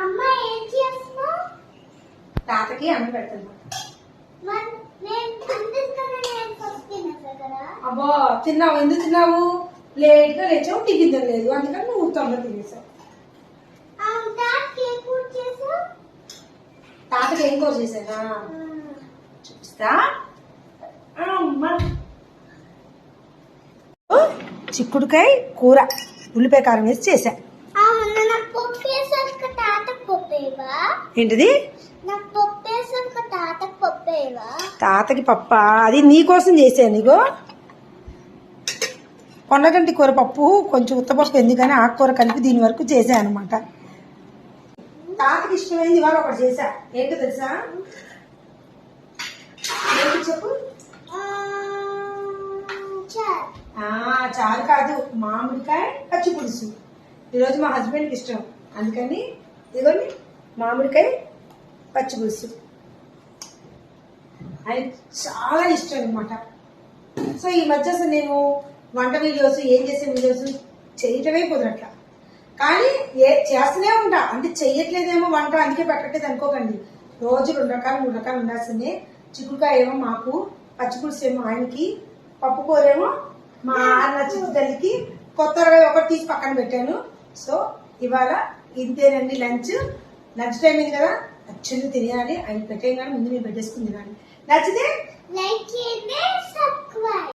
అమ్మ ఏం చేస్తున్నావు? తాతకి అన్నం పెడుతున్నా. అబ్బా తిన్నావు, ఎందుకు తిన్నావు? లేట్ గా లేచావు, టిఫిన్ తినలేదు, అందుకని నువ్వు తొందర తినేసావు. తాతకి ఏం కూర చేశానా చూపిస్తా. చిక్కుడుకాయ కూర ఉల్లిపాయ కారం వేసి చేశా. ఏంటిది? తాతకి పప్ప అది నీకోసం చేశాను. ఇగో పొన్నగంటి కూర పప్పు కొంచెం ఉత్తపప్పు ఎందుకని ఆకుకూర కలిపి దీని వరకు చేశాను అనమాట. తాతకి ఇష్టమైంది ఇవాళ ఒకటి చేశా. ఏంటో తెలుసా? చెప్పు. చారు కాదు, మామిడికాయ పచ్చి పులుసు. ఈరోజు మా హస్బెండ్కి ఇష్టం, అందుకని ఇదిగోండి మామిడికాయ పచ్చి పులుసు. ఆయన చాలా ఇష్టం అనమాట. సో ఈ మధ్య అసలు నేను వంట వీడియోస్, ఏం చేసే వీడియోస్ చేయటమే కుదరట్లా. కానీ చేస్తూనే ఉంటా, అంటే చెయ్యట్లేదేమో వంట అందుకే పెట్టట్లేదు అనుకోకండి. రోజు 2 రకాలు 3 రకాలు ఉండాల్సిందే. చిక్కుడుకాయ ఏమో మాకు, పచ్చి పులుసు ఏమో ఆయనకి, పప్పు కూర ఏమో మా అన్న చిక్కు తల్లికి. కొత్తగా ఒకటి తీసి పక్కన పెట్టాను. సో ఇవాళ ఇంతేనండి లంచ్ టైం అయింది కదా, నచ్చింది తినేయాలి. ఆయన పెట్టేయగానే ముందు నేను పెట్టేసుకుని తినాలి. నచ్చితే లైక్ చేయండి, సబ్స్క్రైబ్